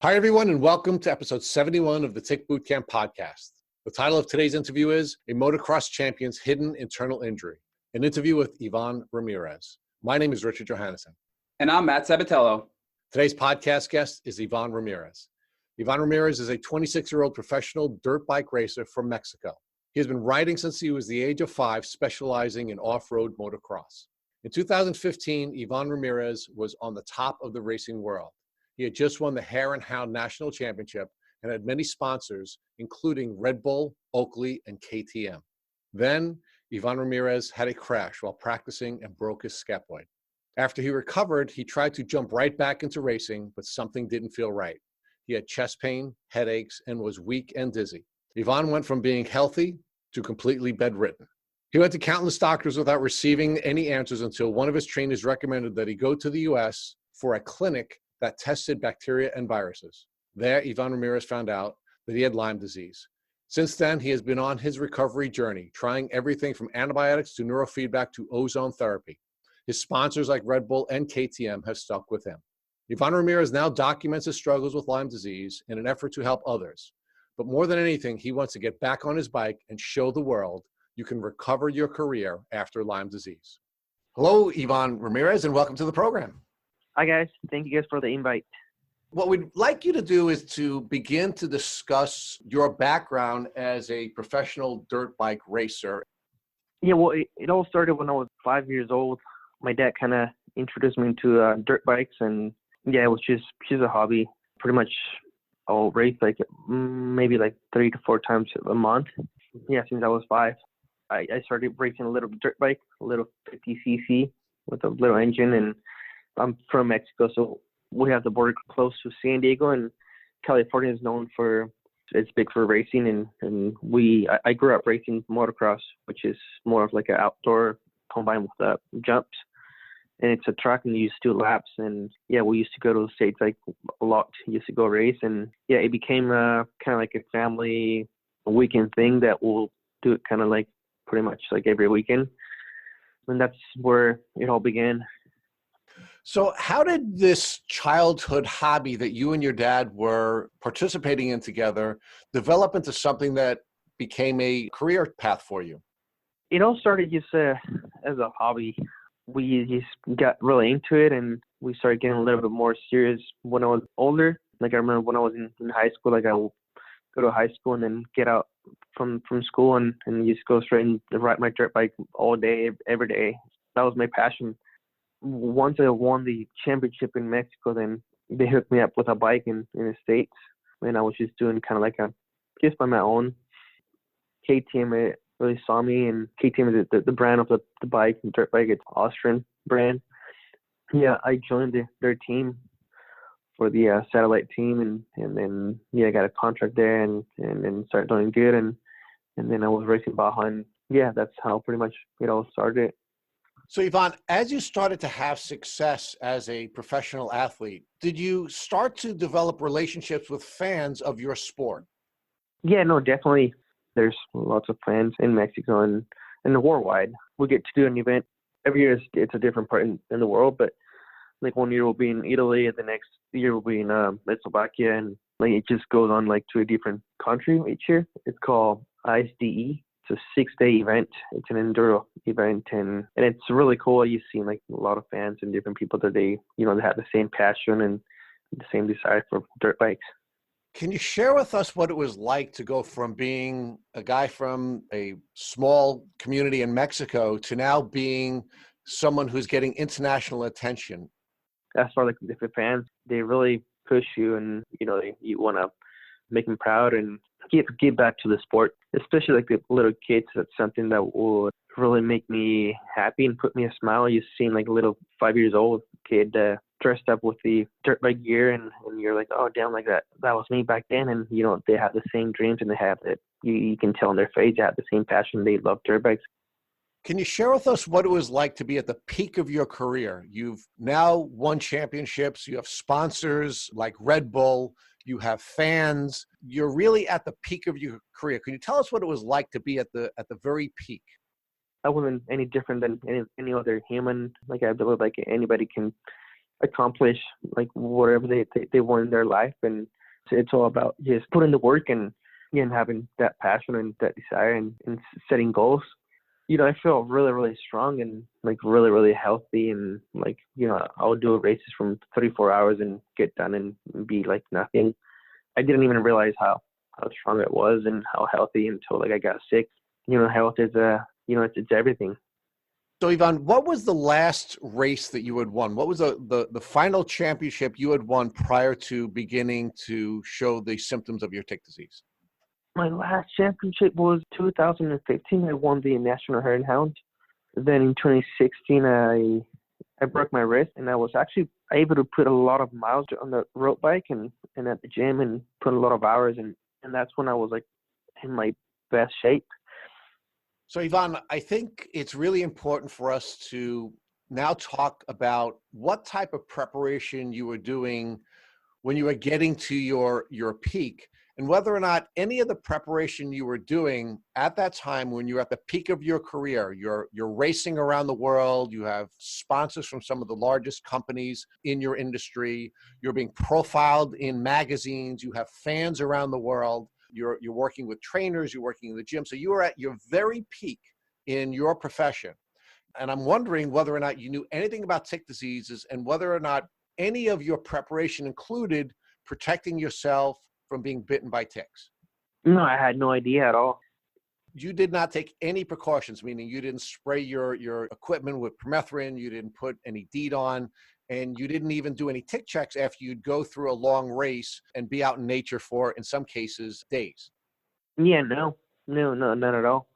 Hi, everyone, and welcome to episode 71 of the Tick Bootcamp podcast. The title of today's interview is A Motocross Champion's Hidden Internal Injury, an interview with Ivan Ramirez. My name is Richard Johannesson. And I'm Matt Sabatello. Today's podcast guest is Ivan Ramirez. Ivan Ramirez is a 26-year-old professional dirt bike racer from Mexico. He has been riding since he was the age of 5, specializing in off-road motocross. In 2015, Ivan Ramirez was on the top of the racing world. He had just won the Hare and Hound National Championship and had many sponsors, including Red Bull, Oakley, and KTM. Then, Ivan Ramirez had a crash while practicing and broke his scaphoid. After he recovered, he tried to jump right back into racing, but something didn't feel right. He had chest pain, headaches, and was weak and dizzy. Ivan went from being healthy to completely bedridden. He went to countless doctors without receiving any answers until one of his trainers recommended that he go to the U.S. for a clinic that tested bacteria and viruses. There, Ivan Ramirez found out that he had Lyme disease. Since then, he has been on his recovery journey, trying everything from antibiotics to neurofeedback to ozone therapy. His sponsors like Red Bull and KTM have stuck with him. Ivan Ramirez now documents his struggles with Lyme disease in an effort to help others. But more than anything, he wants to get back on his bike and show the world you can recover your career after Lyme disease. Hello, Ivan Ramirez, and welcome to the program. Hi, guys. Thank you guys for the invite. What we'd like you to do is to begin to discuss your background as a professional dirt bike racer. Yeah, well, it all started when I was 5 years old. My dad kind of introduced me into dirt bikes, and yeah, it was just a hobby. Pretty much I'll race maybe 3 to 4 times a month. Yeah, since I was 5. I started racing a little dirt bike, a little 50cc with a little engine, and I'm from Mexico, so we have the border close to San Diego, and California is known for, it's big for racing, and I grew up racing motocross, which is more of like an outdoor combined with jumps, and it's a track and you used to do laps, and yeah, we used to go to the States a lot, used to go race, and yeah, it became kind of like a family weekend thing that we'll do it kind of like pretty much like every weekend, and that's where it all began. So how did this childhood hobby that you and your dad were participating in together develop into something that became a career path for you? It all started just as a hobby. We just got really into it, and we started getting a little bit more serious when I was older. Like I remember when I was in high school, I would go to high school and then get out from school and just go straight and ride my dirt bike all day, every day. That was my passion. Once I won the championship in Mexico, then they hooked me up with a bike in the States, and I was just doing kind of just by my own. KTM really saw me, and KTM is the brand of the bike, the dirt bike. It's Austrian brand. Yeah, I joined their team for the satellite team, and then I got a contract there, and then started doing good, and then I was racing Baja, and yeah, that's how pretty much it all started. So Ivan, as you started to have success as a professional athlete, did you start to develop relationships with fans of your sport? Yeah, no, definitely. There's lots of fans in Mexico and worldwide. We get to do an event every year. It's a different part in the world, but like one year we'll be in Italy, and the next year we'll be in Slovakia, and it just goes on to a different country each year. It's called ISDE. It's a 6-day event. It's an enduro event, and it's really cool. You see a lot of fans and different people that they have the same passion and the same desire for dirt bikes. Can you share with us what it was like to go from being a guy from a small community in Mexico to now being someone who's getting international attention? As far as the fans, they really push you, and you want to make them proud and give back to the sport, especially the little kids. That's something that will really make me happy and put me a smile. You've seen a little 5 years old kid dressed up with the dirt bike gear, and you're like, oh damn, that was me back then. And they have the same dreams, and they have that, you can tell in their face, they have the same passion. They love dirt bikes. Can you share with us what it was like to be at the peak of your career? You've now won championships, you have sponsors like Red Bull, you have fans, you're really at the peak of your career. Can you tell us what it was like to be at the very peak? I wasn't any different than any other human. I believe anybody can accomplish like whatever they want in their life. And it's all about just putting the work and again having that passion and that desire and setting goals. I feel really, really strong and like really, really healthy. And like, I'll do races from 34 hours and get done and be like nothing. I didn't even realize how strong it was and how healthy until like I got sick. Health is it's everything. So, Ivan, what was the last race that you had won? What was the final championship you had won prior to beginning to show the symptoms of your tick disease? My last championship was 2015. I won the National Herd and Hound. Then in 2016, I broke my wrist, and I was actually able to put a lot of miles on the road bike and at the gym and put a lot of hours, and that's when I was like in my best shape. So, Ivan, I think it's really important for us to now talk about what type of preparation you were doing when you were getting to your peak, and whether or not any of the preparation you were doing at that time when you were at the peak of your career, you're racing around the world, you have sponsors from some of the largest companies in your industry, you're being profiled in magazines, you have fans around the world. You're working with trainers, you're working in the gym. So you are at your very peak in your profession. And I'm wondering whether or not you knew anything about tick diseases and whether or not any of your preparation included protecting yourself from being bitten by ticks. No, I had no idea at all. You did not take any precautions, meaning you didn't spray your equipment with permethrin, you didn't put any DEET on, and you didn't even do any tick checks after you'd go through a long race and be out in nature for, in some cases, days. Yeah, no, none at all.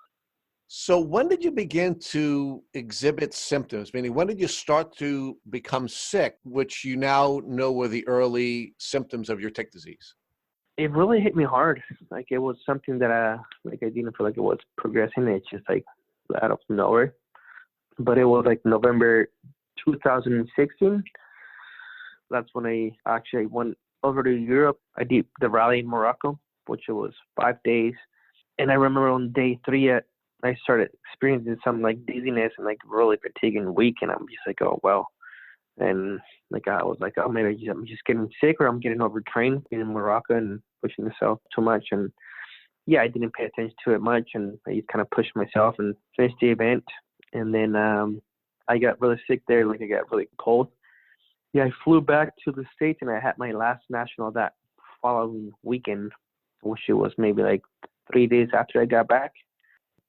So when did you begin to exhibit symptoms? Meaning, when did you start to become sick, which you now know were the early symptoms of your tick disease? It really hit me hard. Like it was something that I didn't feel like it was progressing. It's just like out of nowhere. But it was like November 2016. That's when I actually went over to Europe. I did the rally in Morocco, which was 5 days. And I remember on day 3, I started experiencing some like dizziness and like really fatigue and weak. And I'm just like, oh, well. And like I was like, oh, maybe I'm just getting sick or I'm getting overtrained in Morocco and pushing myself too much. And yeah, I didn't pay attention to it much. And I just kind of pushed myself and finished the event. And then I got really sick there. Like I got really cold. Yeah, I flew back to the States and I had my last national that following weekend, which it was maybe like 3 days after I got back.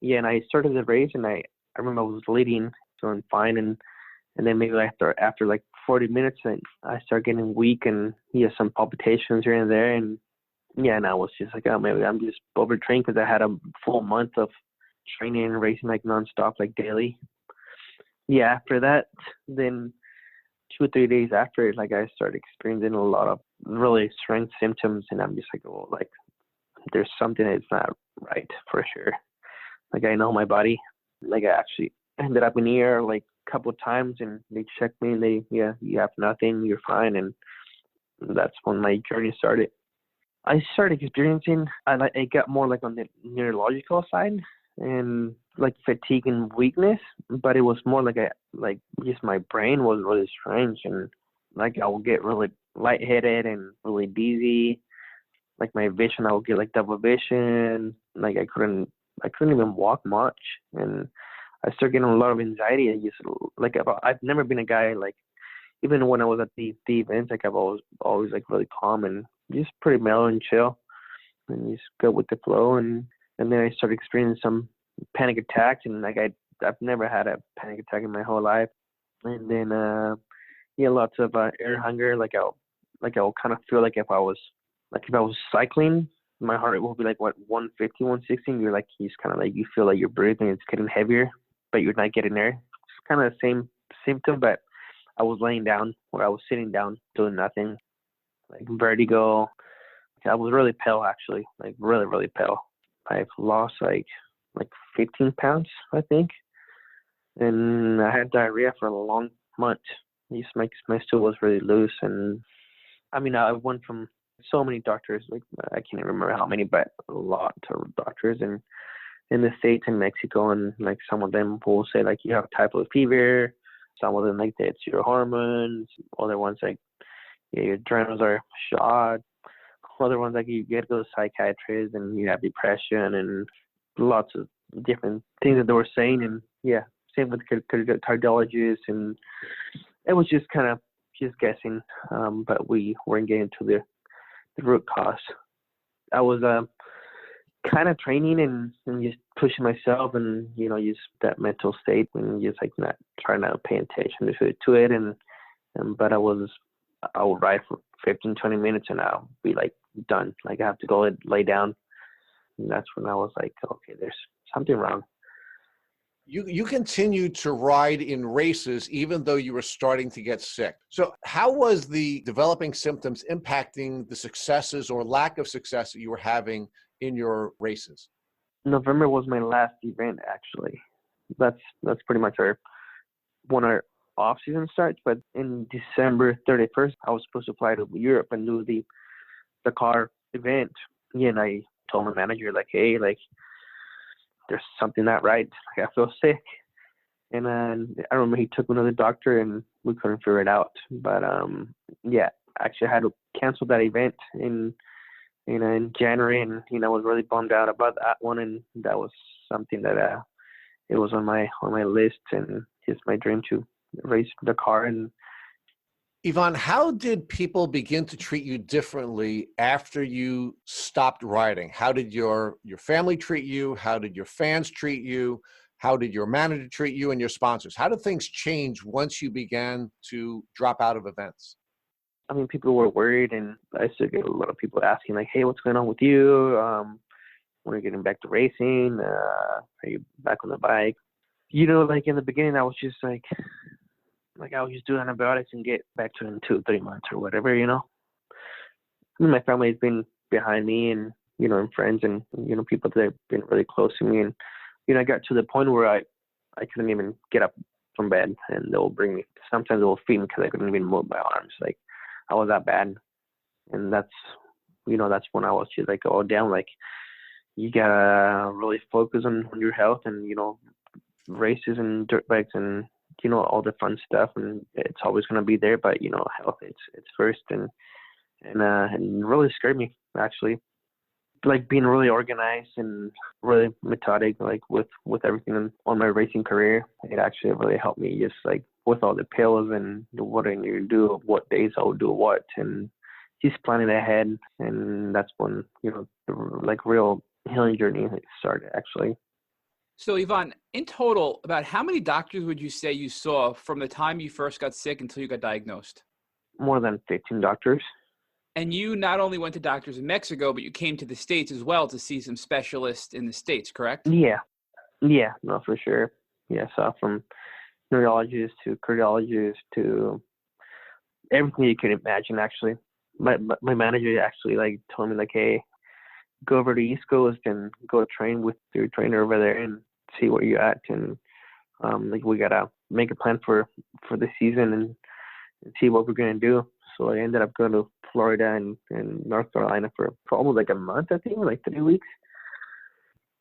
Yeah, and I started the race and I remember I was leading, doing fine. And then maybe after like 40 minutes, I started getting weak and some palpitations here and there. And yeah, and I was just like, oh, maybe I'm just overtrained because I had a full month of training and racing like nonstop, like daily. Yeah, after that, then 2 or 3 days after, like I started experiencing a lot of really strange symptoms, and I'm just like, oh, like there's something that's not right for sure. Like I know my body. Like I actually ended up in the ER like a couple of times, and they checked me, and you have nothing, you're fine, and that's when my journey started. I started experiencing, I got more like on the neurological side, and like fatigue and weakness, but it was more like just my brain was really strange, and like I would get really lightheaded and really dizzy. Like my vision, I would get like double vision. Like I couldn't even walk much, and I started getting a lot of anxiety. And just like I've never been a guy like, even when I was at the events, like I've always like really calm and just pretty mellow and chill, and just go with the flow. And then I started experiencing some panic attacks, and like I've never had a panic attack in my whole life. And then lots of air hunger. Like I'll kind of feel like if I was cycling, my heart rate will be like 150, 160. You're like, you just kind of like, you feel like you're breathing, it's getting heavier, but you're not getting there. It's kind of the same symptom, but I was laying down or I was sitting down doing nothing, like vertigo. I was really pale, actually, like really, really pale. I've lost like 15 pounds, I think. And I had diarrhea for a long month. Just my stool was really loose. And I mean, I went from so many doctors, like I can't even remember how many, but a lot of doctors in the States and Mexico. And like some of them will say like, you have typhoid fever, Some of them like it's your hormones. Other ones like your adrenals are shot. Other ones like you get to go to psychiatrists and you have depression and lots of different things that they were saying. And yeah, same with cardiologists. And it was just kind of just guessing. But we weren't getting to the root cause. I was kind of training and just pushing myself and, just that mental state and just like not trying to pay attention to it. But I would ride for 15, 20 minutes and I'll be like done. Like I have to go and lay down. And that's when I was like, okay, there's something wrong. You continued to ride in races even though you were starting to get sick. So how was the developing symptoms impacting the successes or lack of success that you were having in your races? November was my last event, actually. That's pretty much when our off season starts. But in December 31st, I was supposed to fly to Europe and do the car event. Yeah, and I told my manager like, hey, like there's something not right. Like, I feel sick. And then I remember he took me to the doctor and we couldn't figure it out. But yeah, actually I had to cancel that event in January, and I was really bummed out about that one. And that was something that it was on my list, and it's my dream to race the car. And Ivan, how did people begin to treat you differently after you stopped riding? How did your family treat you? How did your fans treat you? How did your manager treat you and your sponsors? How did things change once you began to drop out of events? I mean, people were worried, and I still get a lot of people asking like, hey, what's going on with you? When are you getting back to racing? Are you back on the bike? Like in the beginning, I was just like I was just doing antibiotics and get back to it in 2-3 months or whatever, I mean, my family has been behind me and, and friends and, people that have been really close to me. And, I got to the point where I couldn't even get up from bed, and they'll bring me. Sometimes they'll feed me because I couldn't even move my arms. Like I was that bad. And that's when I was just like, oh, damn, like you gotta really focus on your health and, races and dirt bikes and, all the fun stuff, and it's always going to be there, but health, it's first. And really scared me, actually, like being really organized and really methodic, like with everything on my racing career. It actually really helped me, just like with all the pills and what I need to do, what days I'll do what, and just planning ahead. And that's when, the like real healing journey started, actually. So, Ivan, in total, about how many doctors would you say you saw from the time you first got sick until you got diagnosed? More than 15 doctors. And you not only went to doctors in Mexico, but you came to the States as well to see some specialists in the States, correct? Yeah, no, for sure. Yeah, so from neurologist to cardiologist to everything you could imagine, actually. My manager actually like told me like, hey, go over to East Coast and go train with your trainer over there and see where you're at. And like we gotta make a plan for the season and see what we're gonna do. So I ended up going to Florida and North Carolina for almost like a month, I think, like 3 weeks.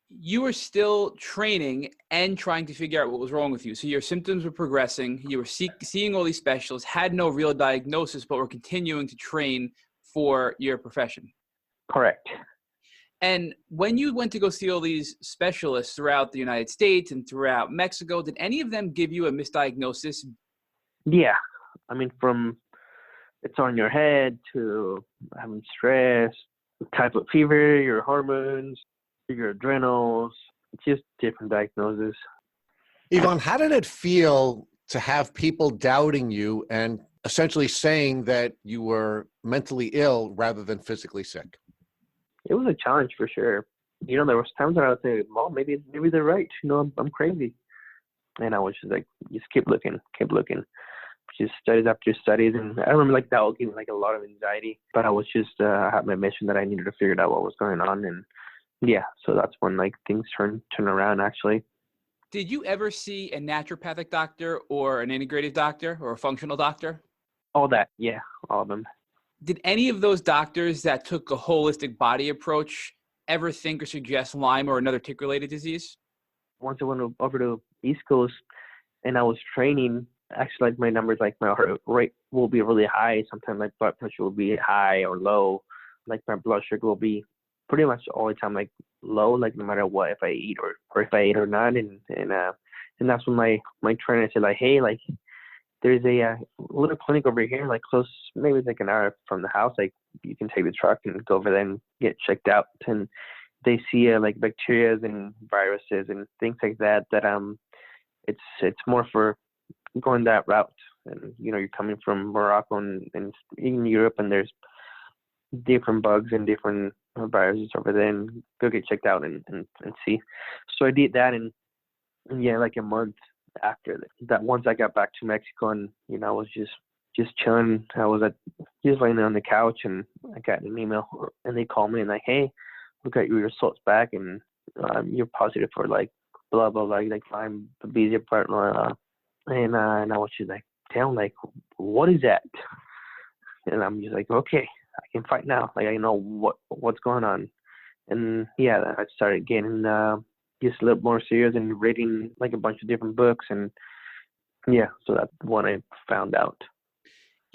You were still training and trying to figure out what was wrong with you. So your symptoms were progressing. You were seeing all these specialists, had no real diagnosis, but were continuing to train for your profession. Correct. And when you went to go see all these specialists throughout the United States and throughout Mexico, did any of them give you a misdiagnosis? Yeah. I mean, from it's on your head to having stress, type of fever, your hormones, your adrenals, just different diagnoses. Ivan, how did it feel to have people doubting you and essentially saying that you were mentally ill rather than physically sick? It was a challenge for sure. There was times that I would say, well, maybe they're right. I'm crazy. And I was just like, just keep looking. Just studies after studies. And I remember like that would give me like a lot of anxiety, but I was just, I had my mission that I needed to figure out what was going on. And yeah, so that's when like things turn around, actually. Did you ever see a naturopathic doctor or an integrative doctor or a functional doctor? All that. Yeah. All of them. Did any of those doctors that took a holistic body approach ever think or suggest Lyme or another tick-related disease? Once I went over to East Coast and I was training, actually, like my numbers, like my heart rate will be really high. Sometimes my blood pressure will be high or low. Like my blood sugar will be pretty much all the time like low, like no matter what, if I eat or if I eat or not. And that's when my trainer said like, hey, like there's a little clinic over here, like close, maybe it's like an hour from the house. Like you can take the truck and go over there and get checked out. And they see like bacteria and viruses and things like that. It's more for going that route. And you're coming from Morocco and in Europe, and there's different bugs and different viruses over there, and go get checked out and see. So I did that, and yeah, like a month after that, once I got back to Mexico, and I was just chilling. I was just laying on the couch, and I got an email, and they called me and like, hey, we got your results back, and you're positive for like blah blah blah, like Lyme, babesia partner, and I was just like, damn, like what is that? And I'm just like, okay, I can fight now. Like I know what's going on, and yeah, I started getting just a little more serious and reading like a bunch of different books, and yeah, so that's when I found out.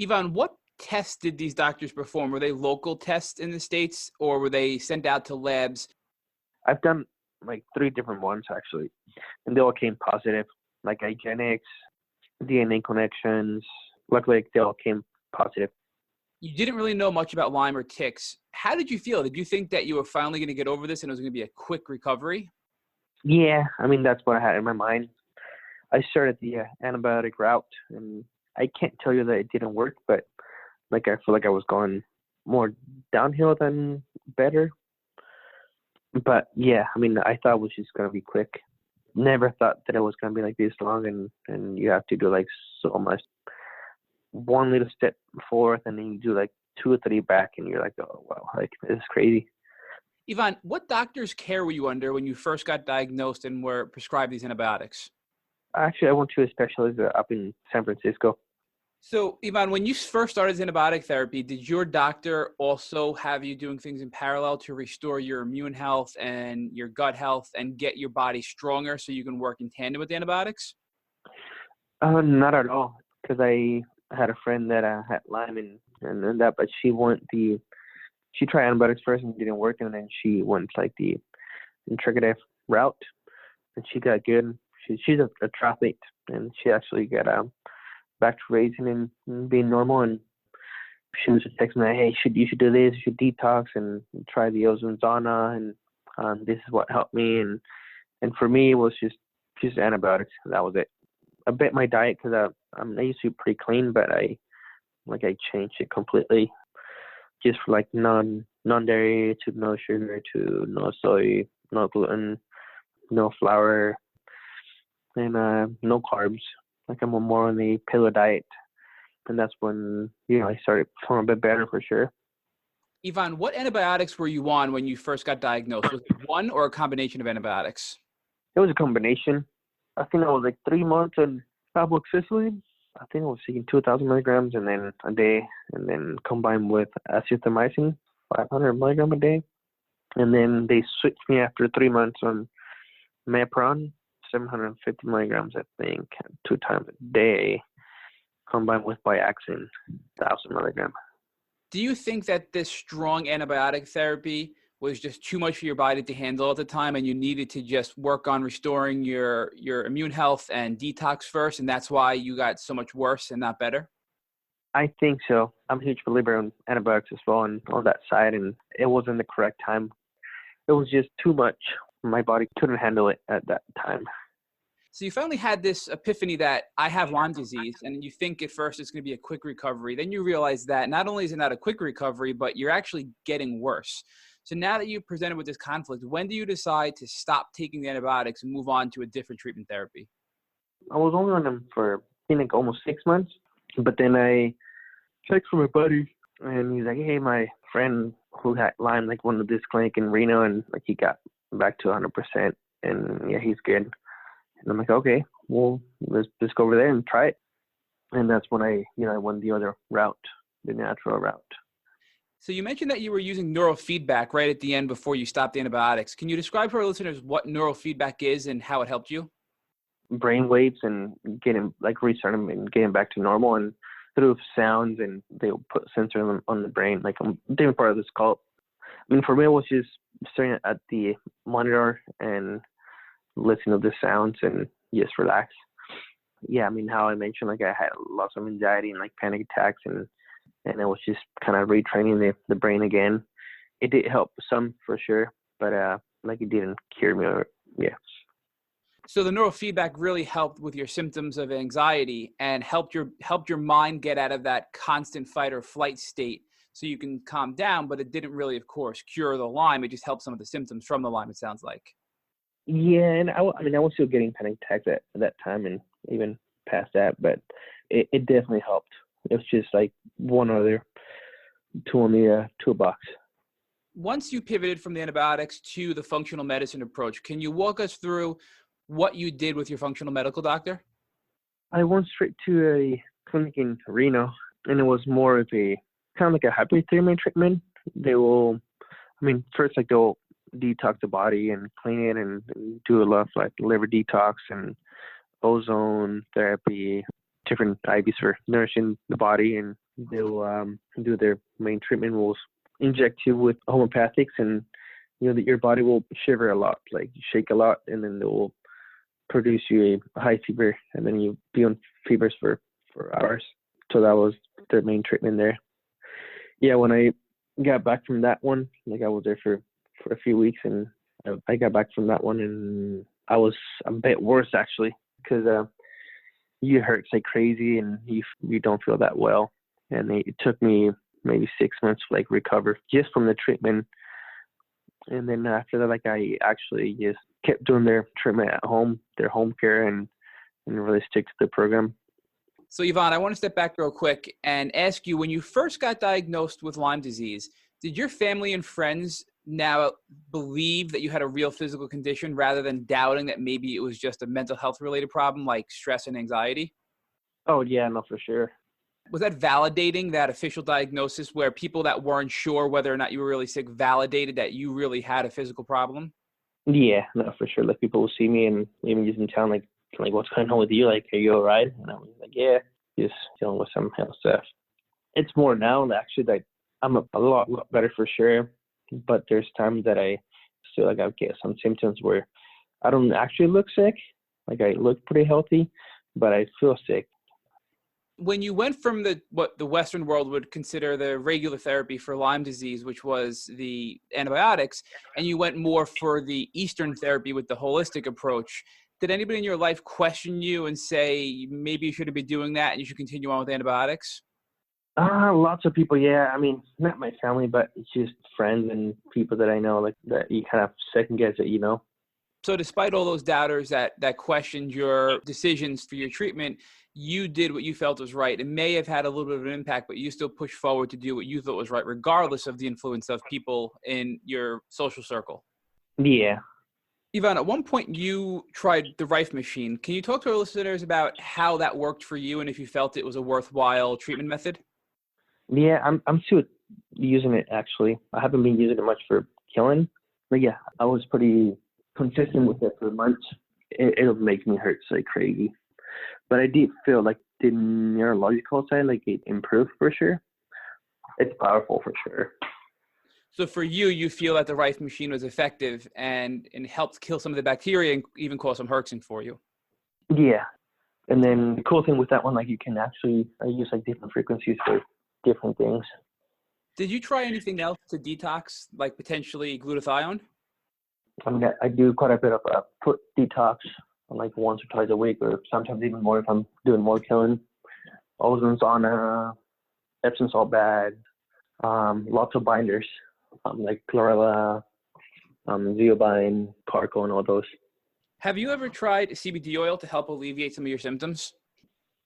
Ivan, what tests did these doctors perform? Were they local tests in the States, or were they sent out to labs? I've done like 3 different ones actually, and they all came positive, like IGenics, DNA connections. Luckily, they all came positive. You didn't really know much about Lyme or ticks. How did you feel? Did you think that you were finally going to get over this and it was going to be a quick recovery? Yeah, I mean, that's what I had in my mind. I started the antibiotic route, and I can't tell you that it didn't work, but like I feel like I was going more downhill than better. But yeah, I mean, I thought it was just going to be quick. Never thought that it was going to be like this long, and you have to do like so much. One little step forward, and then you do like 2 or 3 back, and you're like, oh wow, like this is crazy. Ivan, what doctor's care were you under when you first got diagnosed and were prescribed these antibiotics? Actually, I went to a specialist up in San Francisco. So, Ivan, when you first started antibiotic therapy, did your doctor also have you doing things in parallel to restore your immune health and your gut health and get your body stronger so you can work in tandem with the antibiotics? Not at all, because I had a friend that had Lyme and that, but she tried antibiotics first and it didn't work, and then she went like the integrative route, and she got good. She's a triathlete, and she actually got back to racing and being normal. And she was just texting me, hey, you should do this, you should detox and try the ozone sauna, and this is what helped me. And for me, it was just antibiotics. That was it. I bet my diet, because I used to be pretty clean, but I changed it completely, just for like non-dairy to no sugar to no soy, no gluten, no flour, and no carbs. Like I'm more on the paleo diet, and that's when I started feeling a bit better for sure. Ivan, what antibiotics were you on when you first got diagnosed? Was it one or a combination of antibiotics? It was a combination. I think I was like 3 months on amoxicillin. I think I was taking 2,000 milligrams and then a day, and then combined with azithromycin, 500 milligram a day. And then they switched me after 3 months on Mepron, 750 milligrams, I think, 2 times a day, combined with Biaxin, 1,000 milligram. Do you think that this strong antibiotic therapy was just too much for your body to handle at the time, and you needed to just work on restoring your immune health and detox first, and that's why you got so much worse and not better? I think so. I'm a huge believer in antibiotics as well, and on that side, and it wasn't the correct time. It was just too much. My body couldn't handle it at that time. So you finally had this epiphany that I have Lyme disease, and you think at first it's going to be a quick recovery. Then you realize that not only is it not a quick recovery, but you're actually getting worse. So now that you presented with this conflict, when do you decide to stop taking the antibiotics and move on to a different treatment therapy? I was only on them for, I think, almost 6 months. But then I checked for my buddy, and he's like, hey, my friend who had Lyme, like, went to this clinic in Reno, and like he got back to 100%. And yeah, he's good. And I'm like, okay, well, let's go over there and try it. And that's when I went the other route, the natural route. So you mentioned that you were using neurofeedback right at the end before you stopped the antibiotics. Can you describe for our listeners what neurofeedback is and how it helped you? brain waves and getting like restart them and getting back to normal, and through sounds, and they'll put sensors on the brain, like different part of the skull. I mean, for me, it was just staring at the monitor and listening to the sounds and just relax. Yeah, I mean, how I mentioned, like I had lots of anxiety and like panic attacks, and I was just kind of retraining the brain again. It did help some for sure, but like it didn't cure me. Yeah. So the neurofeedback really helped with your symptoms of anxiety and helped your mind get out of that constant fight or flight state so you can calm down, but it didn't really, of course, cure the Lyme. It just helped some of the symptoms from the Lyme, it sounds like. Yeah, and I mean, I was still getting panic attacks at that time and even past that, but it definitely helped. It was just like one other tool in the toolbox. Once you pivoted from the antibiotics to the functional medicine approach, can you walk us through what you did with your functional medical doctor? I went straight to a clinic in Reno, and it was more of a kind of like a hypothermia treatment. They will, I mean, first like they'll detox the body and clean it and do a lot of like liver detox and ozone therapy, different IVs for nourishing the body, and they'll do their main treatment was inject you with homeopathics, and you know that your body will shiver a lot, like shake a lot, and then they will produce you a high fever, and then you be on fevers for hours. So that was their main treatment there. Yeah, when I got back from that one, like I was there for a few weeks, and I got back from that one, and I was a bit worse actually, because you hurts like crazy, and you don't feel that well. And it took me maybe 6 months to like recover just from the treatment. And then after that, like I actually just kept doing their treatment at home, their home care, and really stick to the program. So Yvonne, I want to step back real quick and ask you, when you first got diagnosed with Lyme disease, did your family and friends now believe that you had a real physical condition rather than doubting that maybe it was just a mental health related problem like stress and anxiety? Oh yeah, no, for sure. Was that validating, that official diagnosis, where people that weren't sure whether or not you were really sick validated that you really had a physical problem? Yeah, no, for sure. Like people will see me and even just in town, like what's going on with you? Like, are you all right? And I'm like, yeah, just dealing with some health stuff. It's more now actually that I'm a lot better for sure. But there's times that I feel like I get some symptoms where I don't actually look sick. Like I look pretty healthy, but I feel sick. When you went from what the Western world would consider the regular therapy for Lyme disease, which was the antibiotics, and you went more for the Eastern therapy with the holistic approach, did anybody in your life question you and say, maybe you shouldn't be doing that and you should continue on with antibiotics? Lots of people, yeah. I mean, not my family, but it's just friends and people that I know, like that you kind of second guess it, you know? So despite all those doubters that questioned your decisions for your treatment, you did what you felt was right. It may have had a little bit of an impact, but you still pushed forward to do what you thought was right, regardless of the influence of people in your social circle. Yeah. Ivan, at one point you tried the Rife machine. Can you talk to our listeners about how that worked for you and if you felt it was a worthwhile treatment method? Yeah, I'm still using it actually. I haven't been using it much for killing, but yeah, I was pretty consistent with it for months. It'll make me hurt like crazy, but I did feel like the neurological side, like it improved for sure. It's powerful for sure. So for you, you feel that the Rife machine was effective and helped kill some of the bacteria and even cause some herxing for you. Yeah, and then the cool thing with that one, like you can actually use like different frequencies for different things. Did you try anything else to detox, like potentially glutathione? I mean, I do quite a bit of foot detox, like once or twice a week, or sometimes even more if I'm doing more killing. Ozone sauna, Epsom salt bath, lots of binders, like chlorella, zeobind, Carco, and all those. Have you ever tried CBD oil to help alleviate some of your symptoms?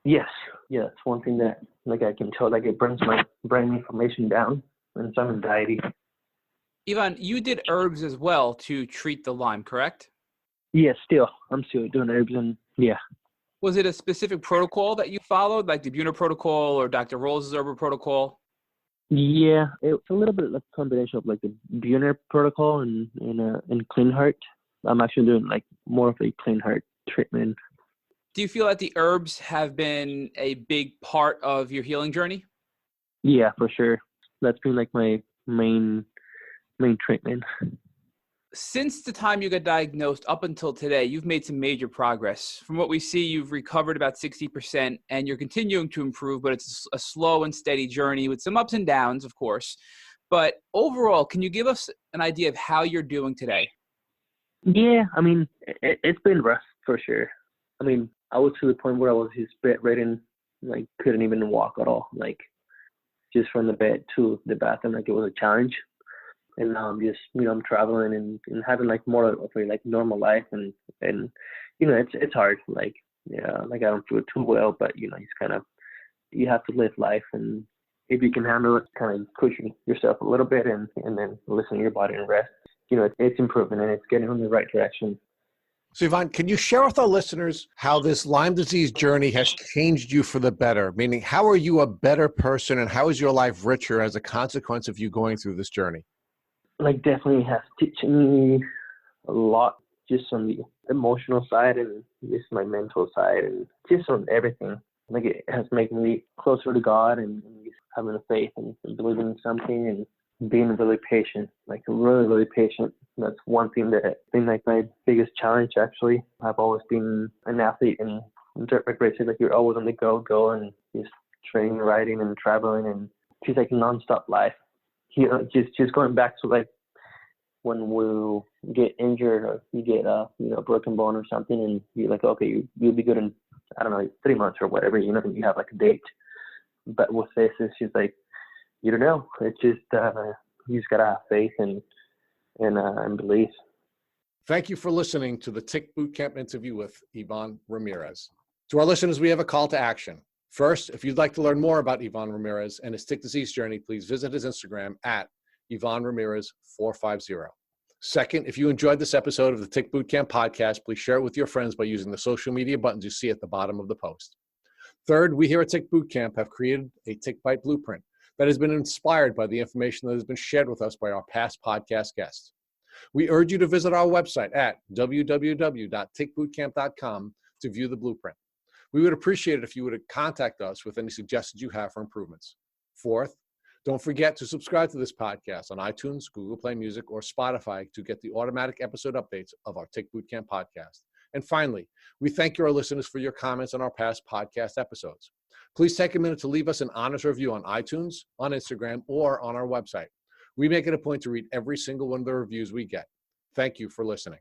Yes, yeah, it's one thing that like I can tell, like it brings my brain inflammation down and some anxiety. Ivan, you did herbs as well to treat the Lyme, correct? Yeah, I'm still doing herbs, and yeah. Was it a specific protocol that you followed, like the Buhner protocol or Dr. Rose's herbal protocol? Yeah, it's a little bit like a combination of like the Buhner protocol and Clean Heart. I'm actually doing like more of a Clean Heart treatment. Do you feel that the herbs have been a big part of your healing journey? Yeah, for sure. That's been like my main treatment. Since the time you got diagnosed up until today, you've made some major progress. From what we see, you've recovered about 60% and you're continuing to improve, but it's a slow and steady journey with some ups and downs, of course. But overall, can you give us an idea of how you're doing today? Yeah, I mean, it's been rough for sure. I mean, I was to the point where I was just bedridden, like couldn't even walk at all, like just from the bed to the bathroom, like it was a challenge. And now I'm just, I'm traveling and having like more of a like normal life, and it's hard. Like, yeah, like I don't do it too well, but it's kind of, you have to live life, and if you can handle it, kind of cushion yourself a little bit, and then listen to your body and rest. It's improving and it's getting in the right direction. So Yvonne, can you share with our listeners how this Lyme disease journey has changed you for the better? Meaning, how are you a better person and how is your life richer as a consequence of you going through this journey? Like, definitely has teaching me a lot, just on the emotional side and just my mental side and just on everything. Like, it has made me closer to God and just having a faith and believing in something and being really patient, like really, really patient. That's one thing that I think like my biggest challenge, actually. I've always been an athlete in dirt bike racing. Like, you're always on the go and just training, riding and traveling, and just like nonstop life. Just going back to like when we get injured or you get a broken bone or something, and you're like, okay, you'll be good in, I don't know, 3 months or whatever. You have like a date. But with this, it's just like, you don't know. It's just you just gotta have faith and belief. Thank you for listening to the Tick Bootcamp interview with Yvonne Ramirez. To our listeners, we have a call to action. First, if you'd like to learn more about Yvonne Ramirez and his tick disease journey, please visit his Instagram at Yvonne Ramirez 450. Second, if you enjoyed this episode of the Tick Bootcamp podcast, please share it with your friends by using the social media buttons you see at the bottom of the post. Third, we here at Tick Bootcamp have created a Tick Bite Blueprint that has been inspired by the information that has been shared with us by our past podcast guests. We urge you to visit our website at www.tickbootcamp.com to view the blueprint. We would appreciate it if you would contact us with any suggestions you have for improvements. Fourth, don't forget to subscribe to this podcast on iTunes, Google Play Music, or Spotify to get the automatic episode updates of our Tick Bootcamp podcast. And finally, we thank you, our listeners, for your comments on our past podcast episodes. Please take a minute to leave us an honest review on iTunes, on Instagram, or on our website. We make it a point to read every single one of the reviews we get. Thank you for listening.